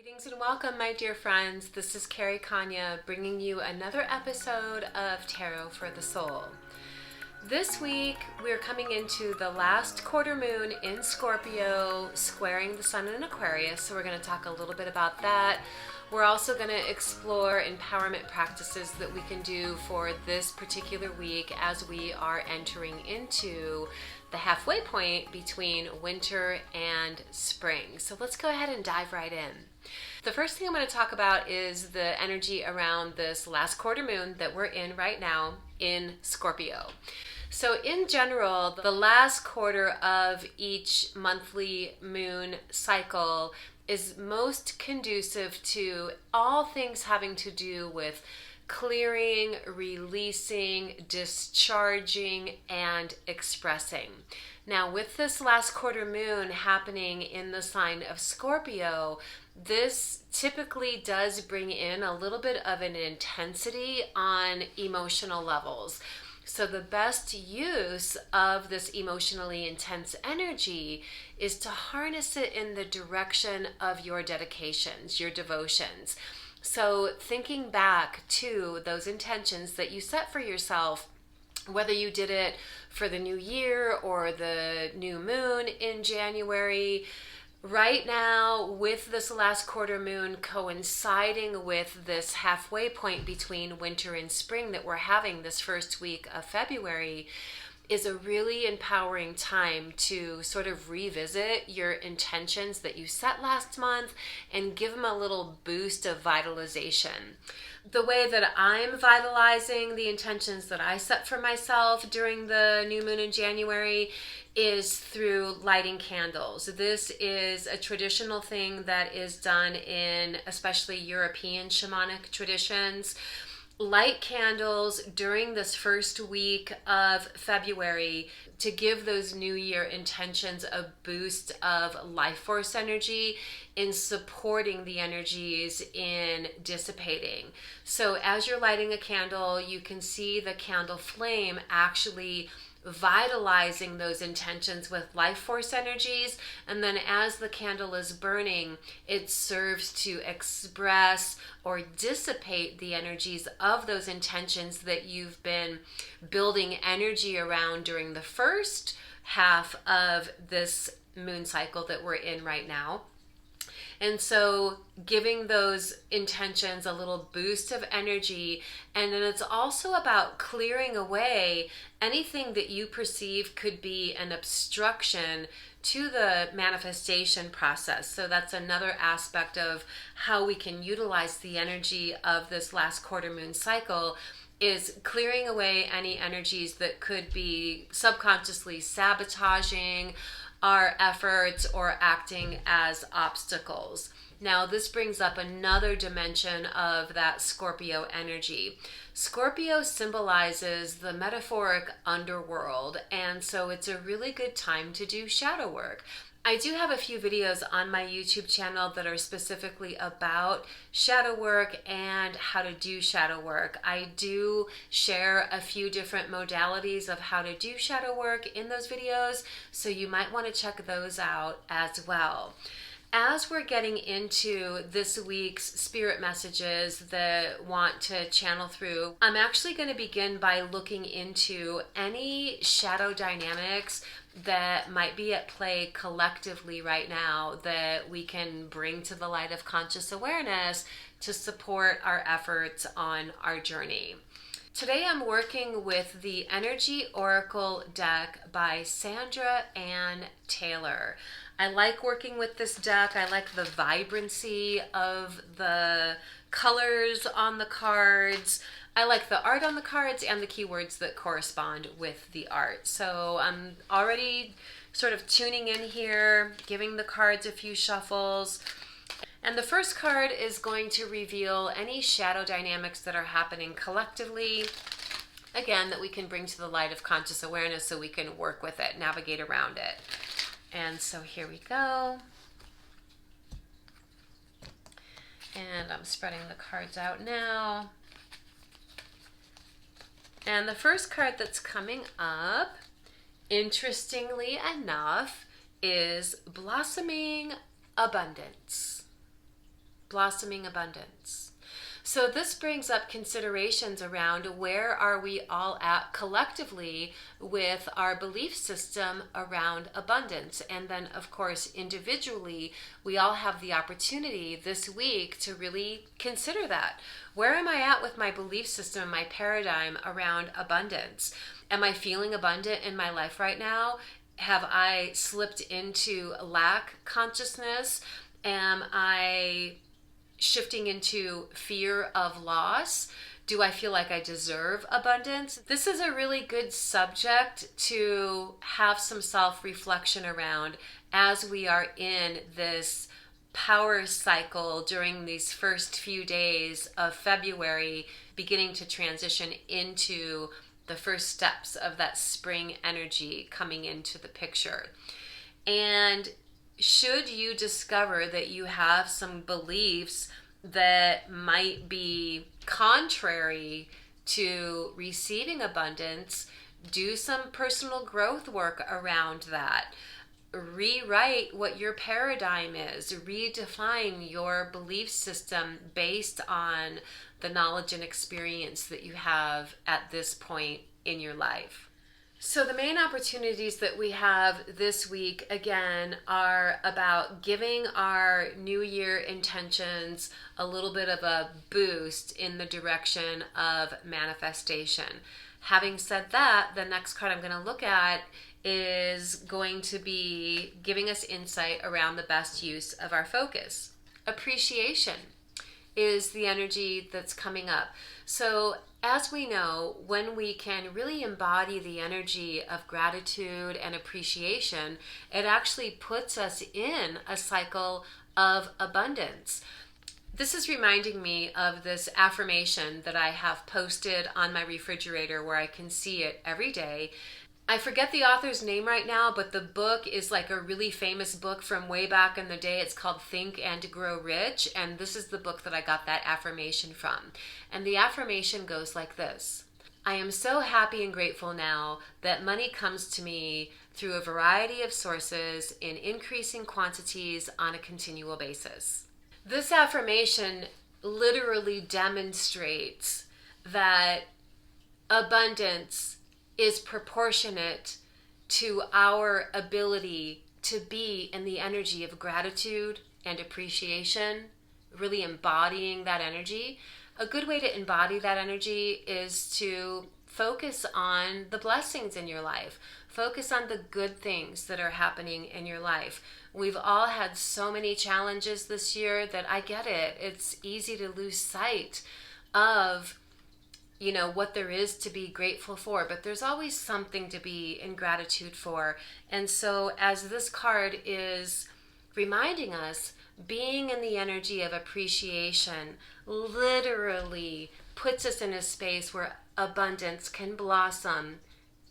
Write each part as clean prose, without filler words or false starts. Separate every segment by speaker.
Speaker 1: Greetings and welcome, my dear friends. This is Carrie Konyha bringing you another episode of Tarot for the Soul. This week, we're coming into the last quarter moon in Scorpio, squaring the sun in Aquarius, so we're going to talk a little bit about that. We're also going to explore empowerment practices that we can do for this particular week as we are entering into the halfway point between winter and spring. So let's go ahead and dive right in. The first thing I'm going to talk about is the energy around this last quarter moon that we're in right now in Scorpio. So in general, the last quarter of each monthly moon cycle is most conducive to all things having to do with clearing, releasing, discharging, and expressing. Now, with this last quarter moon happening in the sign of Scorpio, this typically does bring in a little bit of an intensity on emotional levels. So the best use of this emotionally intense energy is to harness it in the direction of your dedications, your devotions. So thinking back to those intentions that you set for yourself, whether you did it for the new year or the new moon in January, right now, with this last quarter moon coinciding with this halfway point between winter and spring that we're having this first week of February, is a really empowering time to sort of revisit your intentions that you set last month and give them a little boost of vitalization. The way that I'm vitalizing the intentions that I set for myself during the new moon in January is through lighting candles. This is a traditional thing that is done in especially European shamanic traditions. Light candles during this first week of February to give those New Year intentions a boost of life force energy in supporting the energies in dissipating. So as you're lighting a candle, you can see the candle flame actually vitalizing those intentions with life force energies, and then as the candle is burning, it serves to express or dissipate the energies of those intentions that you've been building energy around during the first half of this moon cycle that we're in right now. And so giving those intentions a little boost of energy, and then it's also about clearing away anything that you perceive could be an obstruction to the manifestation process. So that's another aspect of how we can utilize the energy of this last quarter moon cycle, is clearing away any energies that could be subconsciously sabotaging our efforts or acting as obstacles. Now, this brings up another dimension of that Scorpio energy. Scorpio symbolizes the metaphoric underworld, and so it's a really good time to do shadow work. I do have a few videos on my YouTube channel that are specifically about shadow work and how to do shadow work. I do share a few different modalities of how to do shadow work in those videos, so you might want to check those out as well. As we're getting into this week's spirit messages that want to channel through, I'm actually going to begin by looking into any shadow dynamics that might be at play collectively right now that we can bring to the light of conscious awareness to support our efforts on our journey. Today I'm working with the Energy Oracle deck by Sandra and Taylor. I like working with this deck. I like the vibrancy of the colors on the cards. I like the art on the cards and the keywords that correspond with the art. So I'm already sort of tuning in here, giving the cards a few shuffles. And the first card is going to reveal any shadow dynamics that are happening collectively, again, that we can bring to the light of conscious awareness so we can work with it, navigate around it. And so here we go. And I'm spreading the cards out now. And the first card that's coming up, interestingly enough, is Blossoming Abundance. blossoming abundance. So this brings up considerations around where are we all at collectively with our belief system around abundance. And then, of course, individually, we all have the opportunity this week to really consider that. Where am I at with my belief system and my paradigm around abundance? Am I feeling abundant in my life right now? Have I slipped into lack consciousness? Am I shifting into fear of loss? Do I feel like I deserve abundance? This is a really good subject to have some self-reflection around as we are in this power cycle during these first few days of February, beginning to transition into the first steps of that spring energy coming into the picture. And should you discover that you have some beliefs that might be contrary to receiving abundance, do some personal growth work around that. Rewrite what your paradigm is. Redefine your belief system based on the knowledge and experience that you have at this point in your life. So the main opportunities that we have this week, again, are about giving our New Year intentions a little bit of a boost in the direction of manifestation. Having said that, the next card I'm going to look at is going to be giving us insight around the best use of our focus. Appreciation is the energy that's coming up. So as we know, when we can really embody the energy of gratitude and appreciation, it actually puts us in a cycle of abundance. This is reminding me of this affirmation that I have posted on my refrigerator where I can see it every day. I forget the author's name right now, but the book is like a really famous book from way back in the day. It's called Think and Grow Rich, and this is the book that I got that affirmation from. And the affirmation goes like this: I am so happy and grateful now that money comes to me through a variety of sources in increasing quantities on a continual basis. This affirmation literally demonstrates that abundance is proportionate to our ability to be in the energy of gratitude and appreciation, really embodying that energy. A good way to embody that energy is to focus on the blessings in your life. Focus on the good things that are happening in your life. We've all had so many challenges this year that I get it. It's easy to lose sight of what there is to be grateful for, but there's always something to be in gratitude for. And so as this card is reminding us, being in the energy of appreciation literally puts us in a space where abundance can blossom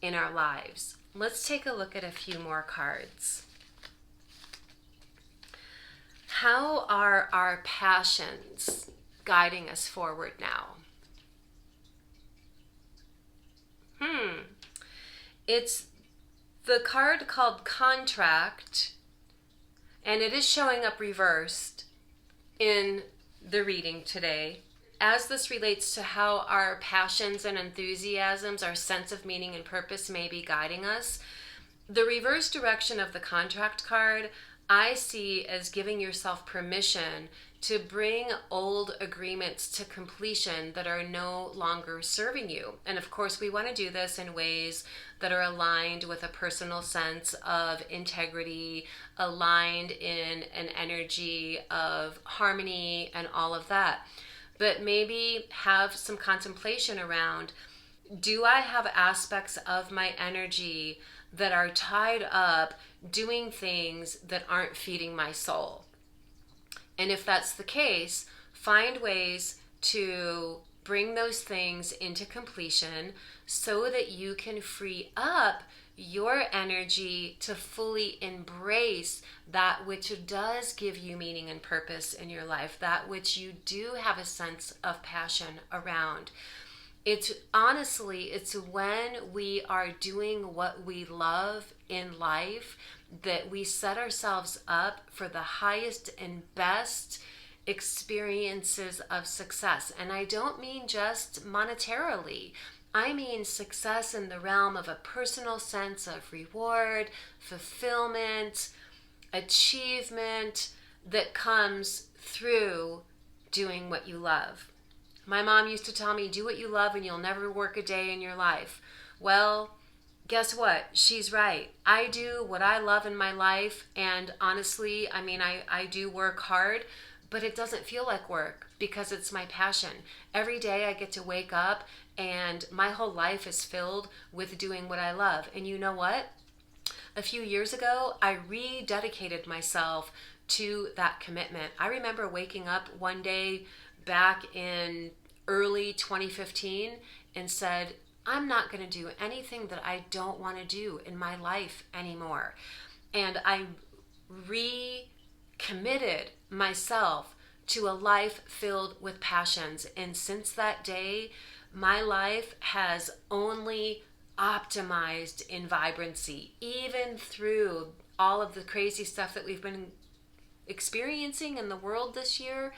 Speaker 1: in our lives. Let's take a look at a few more cards. How are our passions guiding us forward now? It's the card called Contract, and it is showing up reversed in the reading today. As this relates to how our passions and enthusiasms, our sense of meaning and purpose may be guiding us, the reverse direction of the Contract card I see as giving yourself permission to bring old agreements to completion that are no longer serving you. And of course, we want to do this in ways that are aligned with a personal sense of integrity, aligned in an energy of harmony and all of that. But maybe have some contemplation around, do I have aspects of my energy that are tied up doing things that aren't feeding my soul? And if that's the case, find ways to bring those things into completion so that you can free up your energy to fully embrace that which does give you meaning and purpose in your life, that which you do have a sense of passion around. It's when we are doing what we love in life that we set ourselves up for the highest and best experiences of success. And I don't mean just monetarily. I mean success in the realm of a personal sense of reward, fulfillment, achievement that comes through doing what you love. My mom used to tell me, do what you love and you'll never work a day in your life. Well, guess what? She's right. I do what I love in my life, and honestly, I mean, I do work hard, but it doesn't feel like work because it's my passion. Every day I get to wake up and my whole life is filled with doing what I love. And you know what? A few years ago, I rededicated myself to that commitment. I remember waking up one day back in early 2015 and said, I'm not going to do anything that I don't want to do in my life anymore. And I recommitted myself to a life filled with passions. And since that day, my life has only optimized in vibrancy, even through all of the crazy stuff that we've been experiencing in the world this year.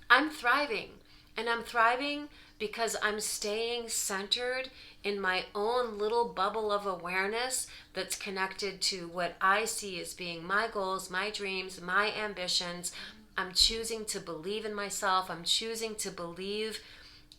Speaker 1: I'm thriving, and I'm thriving because I'm staying centered in my own little bubble of awareness that's connected to what I see as being my goals, my dreams, my ambitions. I'm choosing to believe in myself. I'm choosing to believe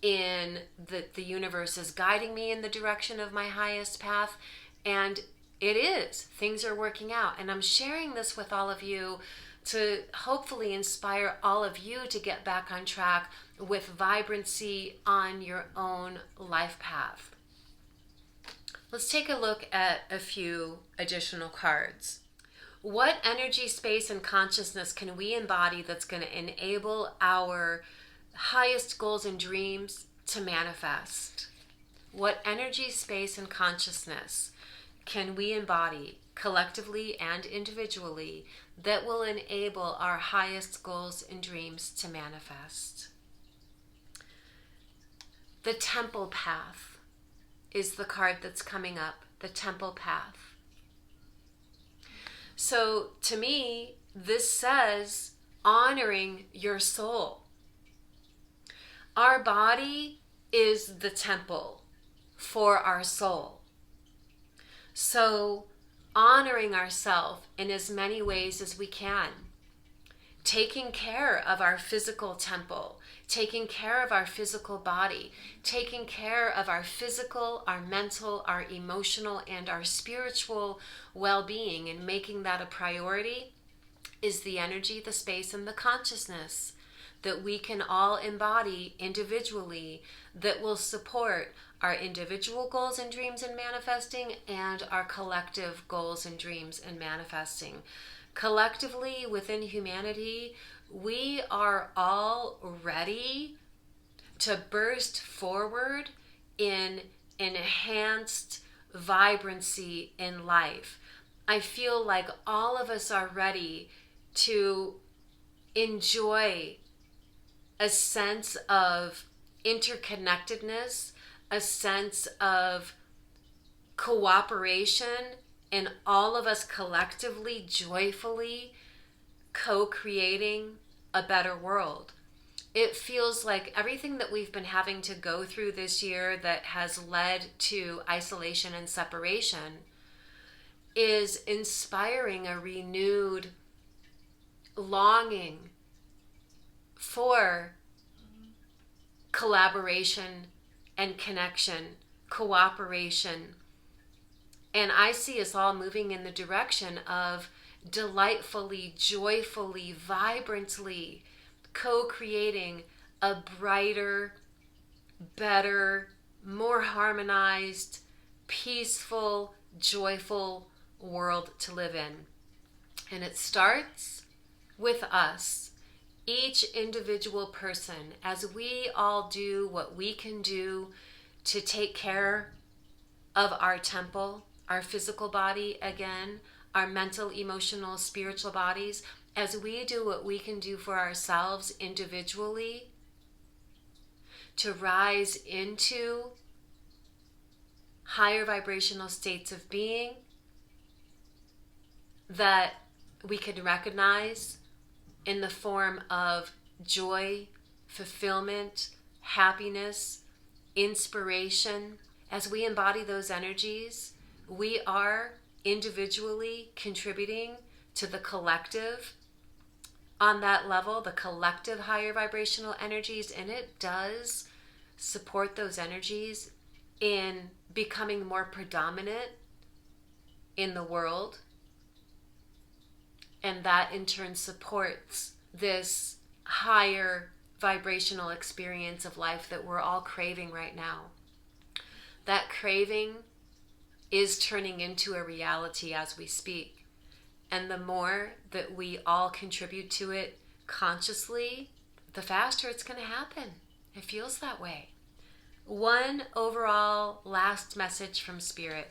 Speaker 1: in that the universe is guiding me in the direction of my highest path. And it is. Things are working out. And I'm sharing this with all of you to hopefully inspire all of you to get back on track with vibrancy on your own life path. Let's take a look at a few additional cards. What energy, space, and consciousness can we embody that's going to enable our highest goals and dreams to manifest? What energy, space, and consciousness can we embody collectively and individually that will enable our highest goals and dreams to manifest? The Temple Path is the card that's coming up, the Temple Path. So to me, this says honoring your soul. Our body is the temple for our soul. So honoring ourselves in as many ways as we can. Taking care of our physical temple, taking care of our physical body, taking care of our physical, our mental, our emotional, and our spiritual well-being, and making that a priority is the energy, the space, and the consciousness that we can all embody individually that will support our individual goals and dreams in manifesting and our collective goals and dreams in manifesting. Collectively, within humanity, we are all ready to burst forward in enhanced vibrancy in life. I feel like all of us are ready to enjoy a sense of interconnectedness, a sense of cooperation, and all of us collectively, joyfully co-creating a better world. It feels like everything that we've been having to go through this year that has led to isolation and separation is inspiring a renewed longing for collaboration and connection, cooperation. And I see us all moving in the direction of delightfully, joyfully, vibrantly co-creating a brighter, better, more harmonized, peaceful, joyful world to live in. And it starts with us, each individual person, as we all do what we can do to take care of our temple, our physical body again, our mental, emotional, spiritual bodies, as we do what we can do for ourselves individually to rise into higher vibrational states of being that we can recognize in the form of joy, fulfillment, happiness, inspiration. As we embody those energies, we are individually contributing to the collective on that level, the collective higher vibrational energies, and it does support those energies in becoming more predominant in the world. And that in turn supports this higher vibrational experience of life that we're all craving right now. That craving is turning into a reality as we speak. And the more that we all contribute to it consciously, the faster it's going to happen. It feels that way. One overall last message from Spirit.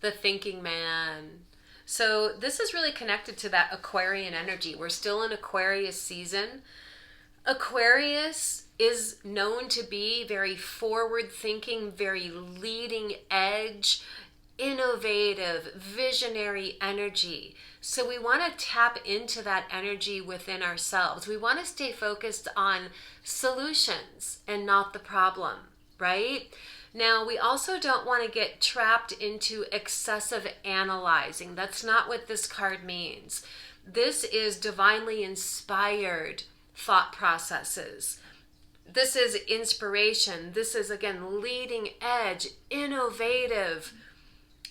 Speaker 1: The thinking man. So this is really connected to that Aquarian energy. We're still in Aquarius season. Aquarius is known to be very forward-thinking, very leading edge, innovative, visionary energy. So we want to tap into that energy within ourselves. We want to stay focused on solutions and not the problem, right? Now, we also don't want to get trapped into excessive analyzing. That's not what this card means. This is divinely inspired thought processes. This is inspiration. This is, again, leading edge, innovative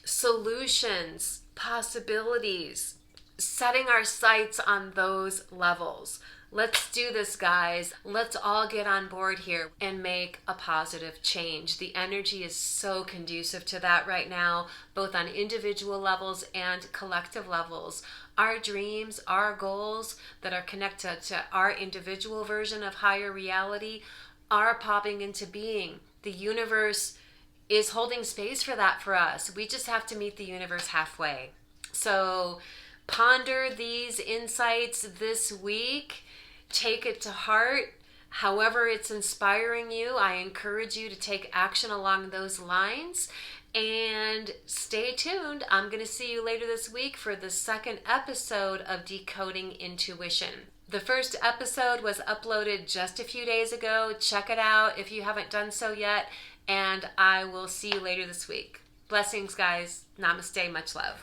Speaker 1: solutions, possibilities, setting our sights on those levels. Let's do this, guys. Let's all get on board here and make a positive change. The energy is so conducive to that right now, both on individual levels and collective levels. Our dreams, our goals that are connected to our individual version of higher reality are popping into being. The universe is holding space for that for us. We just have to meet the universe halfway. So ponder these insights this week. Take it to heart. However it's inspiring you, I encourage you to take action along those lines. And stay tuned. I'm going to see you later this week for the second episode of Decoding Intuition. The first episode was uploaded just a few days ago. Check it out if you haven't done so yet. And I will see you later this week. Blessings, guys. Namaste. Much love.